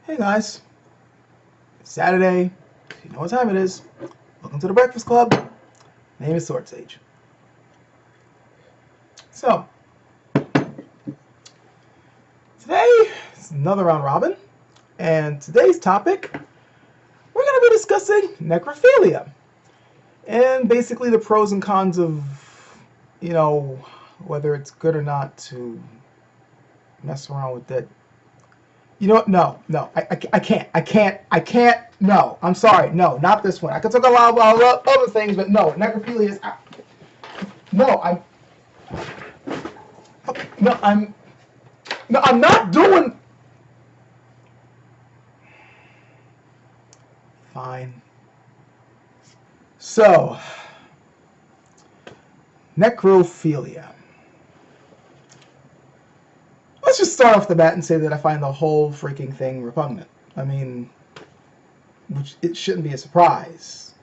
Hey guys, it's Saturday. You know what time it is. Welcome to the Breakfast Club. My name is Sword Sage. So, today is another round robin, and today's topic, we're going to be discussing necrophilia. And basically the pros and cons of, whether it's good or not to mess around with that. You know what? No, I can't. No, I'm sorry. No, not this one. I could talk a lot about other things, but no, necrophilia is. No, no, I'm not doing. Fine. So, necrophilia. Let's just start off the bat and say that I find the whole freaking thing repugnant. I mean, which it shouldn't be a surprise.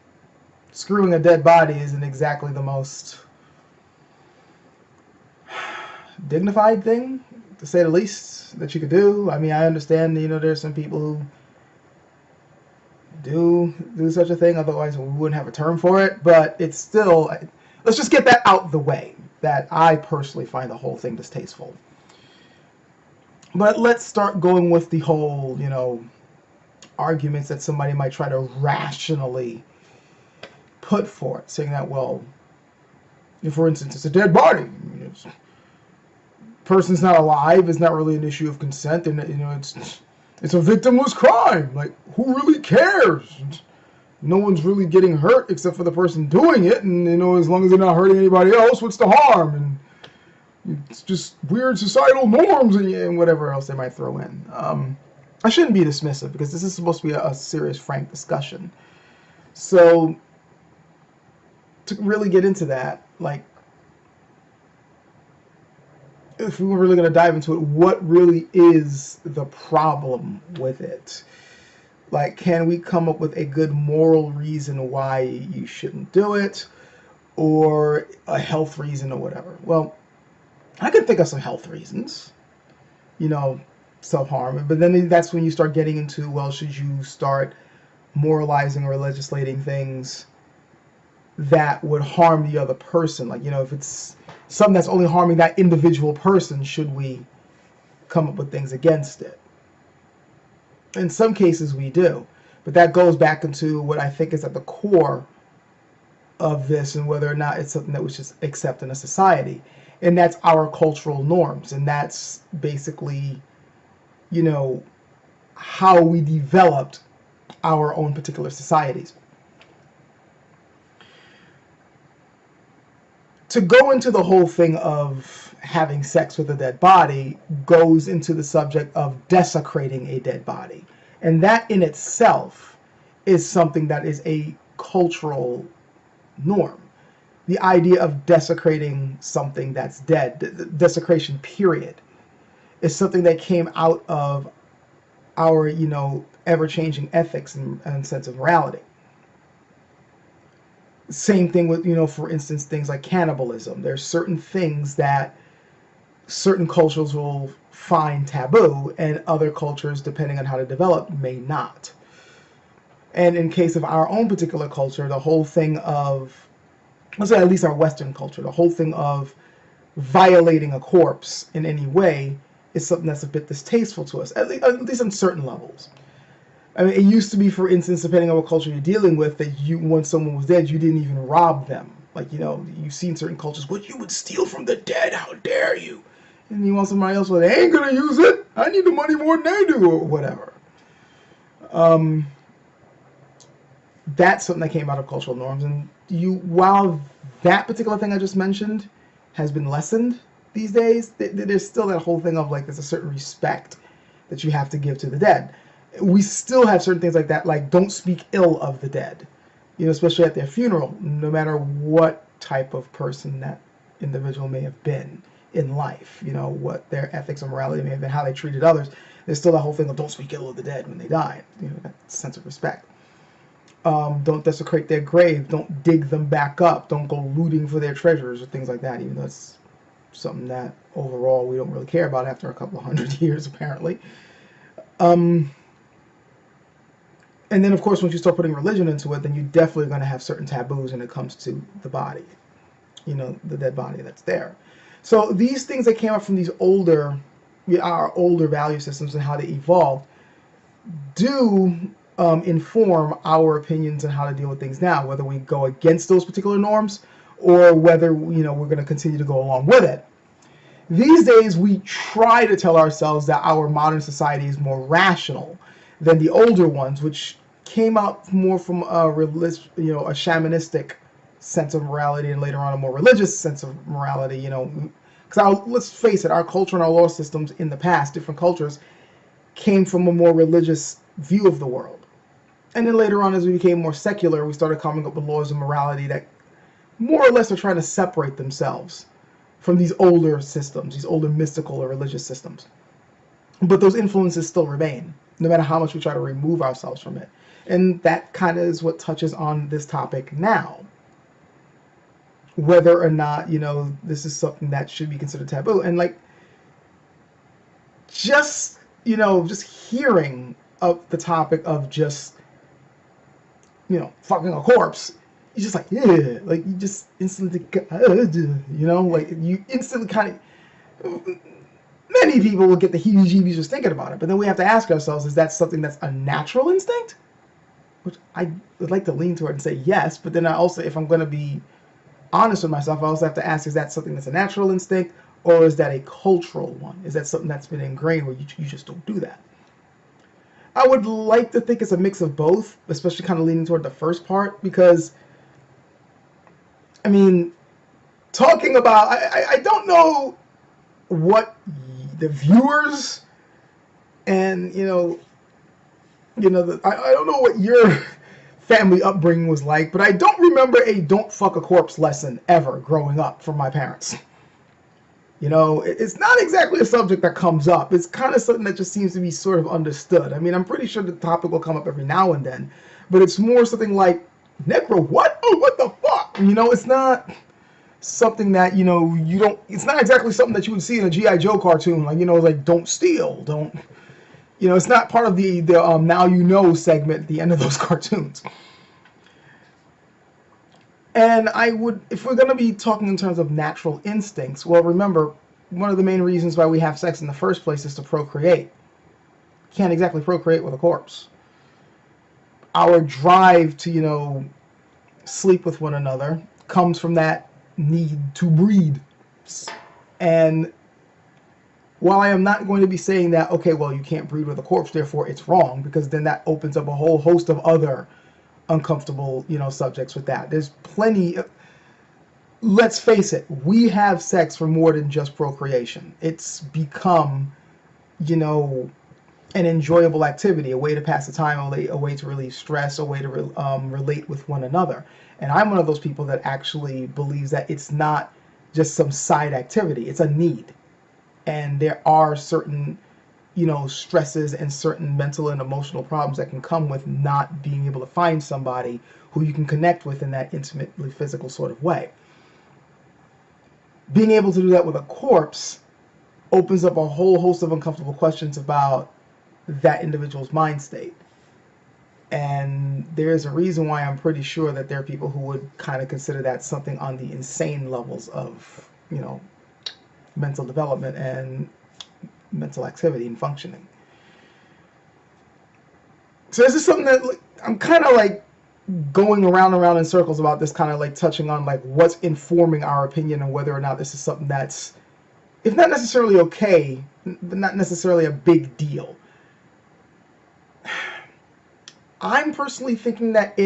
Screwing a dead body isn't exactly the most dignified thing, to say the least, that you could do. I mean, I understand, there's some people who do such a thing, otherwise we wouldn't have a term for it, but it's still, let's just get that out the way, that I personally find the whole thing distasteful. But let's start going with the whole, arguments that somebody might try to rationally put forth, saying that, well, if, for instance, it's a dead body, person's not alive, it's not really an issue of consent, and it's a victimless crime. Like, who really cares? No one's really getting hurt except for the person doing it, and as long as they're not hurting anybody else, what's the harm? And it's just weird societal norms and whatever else they might throw in. I shouldn't be dismissive because this is supposed to be a serious, frank discussion. So, to really get into that, like, if we were really going to dive into it, what really is the problem with it? Like, can we come up with a good moral reason why you shouldn't do it, or a health reason or whatever? Well, I can think of some health reasons, self-harm, but then that's when you start getting into, well, should you start moralizing or legislating things that would harm the other person? Like, if it's something that's only harming that individual person, should we come up with things against it? In some cases we do, but that goes back into what I think is at the core of this, and whether or not it's something that we should accept in a society. And that's our cultural norms, and that's basically, how we developed our own particular societies. To go into the whole thing of having sex with a dead body goes into the subject of desecrating a dead body. And that in itself is something that is a cultural norm. The idea of desecrating something that's dead, desecration period, is something that came out of our, ever-changing ethics and sense of morality. Same thing with, for instance, things like cannibalism. There's certain things that certain cultures will find taboo, and other cultures, depending on how they develop, may not. And in case of our own particular culture, the whole thing of, let's say at least our Western culture, the whole thing of violating a corpse in any way is something that's a bit distasteful to us, at least on certain levels. I mean, it used to be, for instance, depending on what culture you're dealing with, that once someone was dead, you didn't even rob them. Like, you've seen certain cultures, what, you would steal from the dead? How dare you? And you want somebody else, well, they ain't gonna use it. I need the money more than they do, or whatever. That's something that came out of cultural norms, and while that particular thing I just mentioned has been lessened these days, there's still that whole thing of, like, there's a certain respect that you have to give to the dead. We still have certain things like that, like don't speak ill of the dead, especially at their funeral, no matter what type of person that individual may have been in life, what their ethics or morality may have been, how they treated others. There's still that whole thing of don't speak ill of the dead when they die, that sense of respect. Don't desecrate their grave, don't dig them back up, don't go looting for their treasures or things like that, even though it's something that overall we don't really care about after a couple of hundred years, apparently. And then, of course, once you start putting religion into it, then you're definitely going to have certain taboos when it comes to the body, the dead body that's there. So these things that came up from these our older value systems and how they evolved do inform our opinions on how to deal with things now, whether we go against those particular norms or whether, we're going to continue to go along with it. These days, we try to tell ourselves that our modern society is more rational than the older ones, which came out more from a a shamanistic sense of morality, and later on a more religious sense of morality. Because let's face it, our culture and our law systems in the past, different cultures, came from a more religious view of the world. And then later on, as we became more secular, we started coming up with laws of morality that more or less are trying to separate themselves from these older systems, these older mystical or religious systems. But those influences still remain, no matter how much we try to remove ourselves from it. And that kind of is what touches on this topic now. Whether or not, this is something that should be considered taboo. And just hearing of the topic of just, fucking a corpse, you're just like, yeah, you just instantly, you instantly kind of, many people will get the heebie-jeebies just thinking about it. But then we have to ask ourselves, is that something that's a natural instinct? Which I would like to lean toward and say yes, but then I also, if I'm going to be honest with myself, I also have to ask, is that something that's a natural instinct, or is that a cultural one? Is that something that's been ingrained where you just don't do that? I would like to think it's a mix of both, especially kind of leaning toward the first part, because, talking about, I don't know what the viewers and, I don't know what your family upbringing was like, but I don't remember a don't fuck a corpse lesson ever growing up from my parents. It's not exactly a subject that comes up. It's kind of something that just seems to be sort of understood. I'm pretty sure the topic will come up every now and then, but it's more something like, necro what? Oh, what the fuck? It's not something that, you don't, it's not exactly something that you would see in a G.I. Joe cartoon, like don't steal, don't, it's not part of the now segment at the end of those cartoons. And if we're going to be talking in terms of natural instincts, well, remember, one of the main reasons why we have sex in the first place is to procreate. You can't exactly procreate with a corpse. Our drive to, sleep with one another comes from that need to breed. And while I am not going to be saying that, okay, well, you can't breed with a corpse, therefore it's wrong, because then that opens up a whole host of other uncomfortable, subjects with that. There's plenty of, let's face it, we have sex for more than just procreation. It's become, an enjoyable activity, a way to pass the time, a way to relieve stress, a way to relate with one another. And I'm one of those people that actually believes that it's not just some side activity, it's a need. And there are certain, stresses and certain mental and emotional problems that can come with not being able to find somebody who you can connect with in that intimately physical sort of way. Being able to do that with a corpse opens up a whole host of uncomfortable questions about that individual's mind state. And there's a reason why I'm pretty sure that there are people who would kind of consider that something on the insane levels of, mental development and mental activity and functioning. So this is something that I'm kind of going around in circles about this, kind of touching on what's informing our opinion and whether or not this is something that's, if not necessarily okay, but not necessarily a big deal. I'm personally thinking that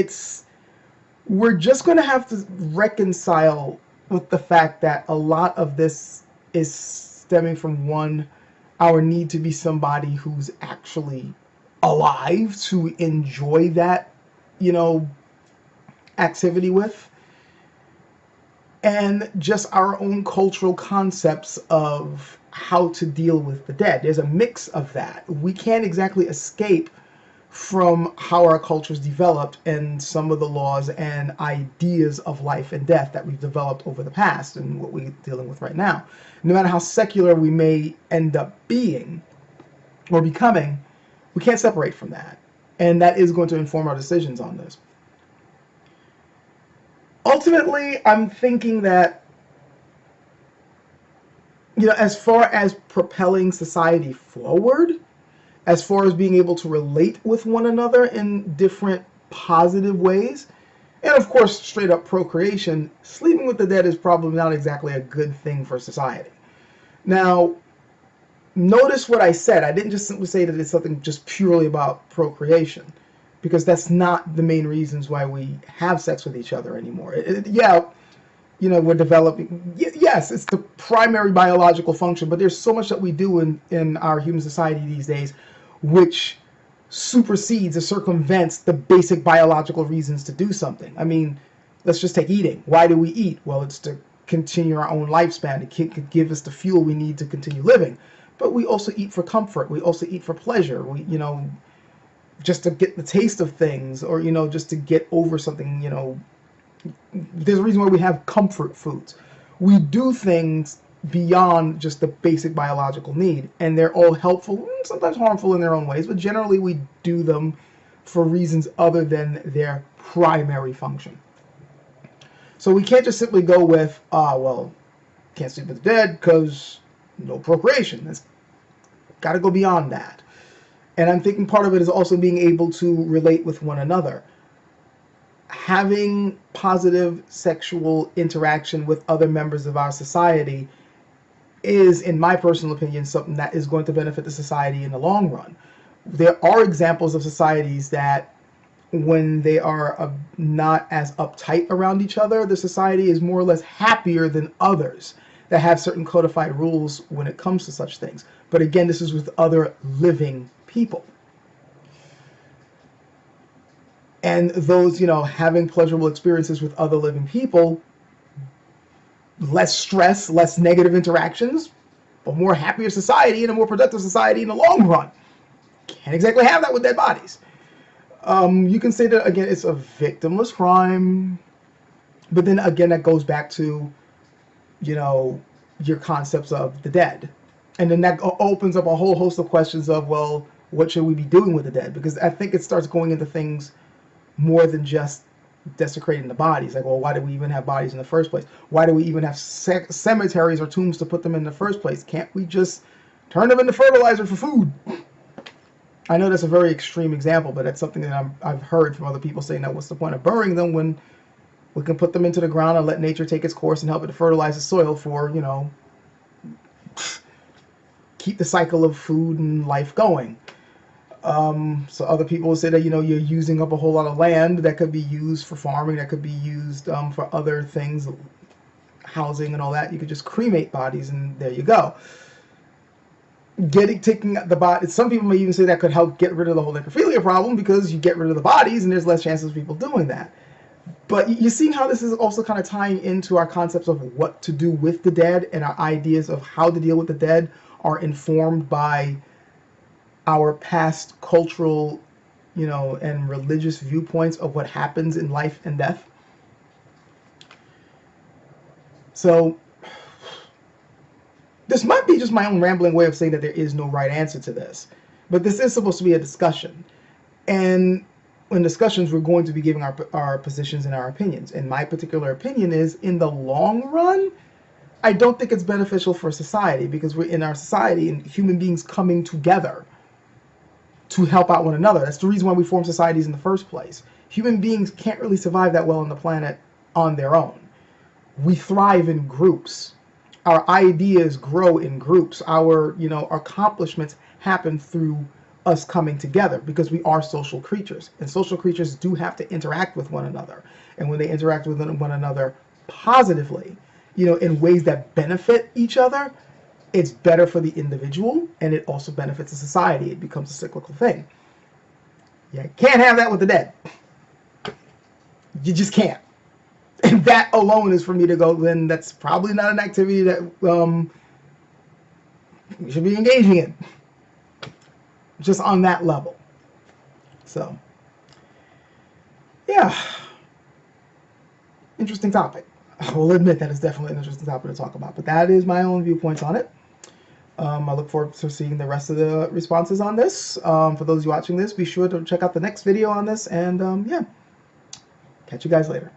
we're just going to have to reconcile with the fact that a lot of this is stemming from our need to be somebody who's actually alive to enjoy that, activity with, and just our own cultural concepts of how to deal with the dead. There's a mix of that. We can't exactly escape from how our culture's developed and some of the laws and ideas of life and death that we've developed over the past and what we're dealing with right now. No matter how secular we may end up being or becoming, we can't separate from that. And that is going to inform our decisions on this. Ultimately, I'm thinking that, as far as propelling society forward, as far as being able to relate with one another in different positive ways, and of course, straight up procreation, sleeping with the dead is probably not exactly a good thing for society. Now, notice what I said. I didn't just simply say that it's something just purely about procreation, because that's not the main reasons why we have sex with each other anymore. We're developing. Yes, it's the primary biological function, but there's so much that we do in our human society these days which supersedes or circumvents the basic biological reasons to do something. I mean, let's just take eating. Why do we eat? Well, it's to continue our own lifespan, to give us the fuel we need to continue living. But we also eat for comfort. We also eat for pleasure. We, just to get the taste of things, or, just to get over something, there's a reason why we have comfort foods. We do things beyond just the basic biological need, and they're all helpful, sometimes harmful in their own ways, but generally we do them for reasons other than their primary function. So we can't just simply go with, can't sleep with the dead because no procreation. It's got to go beyond that. And I'm thinking part of it is also being able to relate with one another. Having positive sexual interaction with other members of our society is, in my personal opinion, something that is going to benefit the society in the long run. There are examples of societies that, when they are not as uptight around each other, the society is more or less happier than others that have certain codified rules when it comes to such things. But again, this is with other living people. And those, having pleasurable experiences with other living people, less stress, less negative interactions, a more happier society and a more productive society in the long run. Can't exactly have that with dead bodies. You can say that, again, it's a victimless crime, but then again, that goes back to, your concepts of the dead. And then that opens up a whole host of questions of, well, what should we be doing with the dead? Because I think it starts going into things more than just desecrating the bodies. Like, well, why do we even have bodies in the first place? Why do we even have cemeteries or tombs to put them in the first place? Can't we just turn them into fertilizer for food? I know that's a very extreme example, but that's something that I've heard from other people saying that what's the point of burying them when we can put them into the ground and let nature take its course and help it to fertilize the soil for, keep the cycle of food and life going. So other people will say that, you're using up a whole lot of land that could be used for farming, that could be used for other things, housing and all that. You could just cremate bodies and there you go. Taking the body, some people may even say that could help get rid of the whole necrophilia problem, because you get rid of the bodies and there's less chances of people doing that. But you see how this is also kind of tying into our concepts of what to do with the dead, and our ideas of how to deal with the dead are informed by our past cultural, and religious viewpoints of what happens in life and death. So this might be just my own rambling way of saying that there is no right answer to this, but this is supposed to be a discussion. And in discussions, we're going to be giving our positions and our opinions. And my particular opinion is, in the long run, I don't think it's beneficial for society, because we're in our society and human beings coming together to help out one another. That's the reason why we form societies in the first place. Human beings can't really survive that well on the planet on their own. We thrive in groups. Our ideas grow in groups. Our, accomplishments happen through us coming together, because we are social creatures, and social creatures do have to interact with one another. And when they interact with one another positively, in ways that benefit each other, it's better for the individual, and it also benefits the society. It becomes a cyclical thing. You can't have that with the dead. You just can't. And that alone is for me to go, then that's probably not an activity that we should be engaging in. Just on that level. So, yeah. Interesting topic. I will admit that it's definitely an interesting topic to talk about. But that is my own viewpoints on it. I look forward to seeing the rest of the responses on this. For those of you watching this, be sure to check out the next video on this, and yeah, catch you guys later.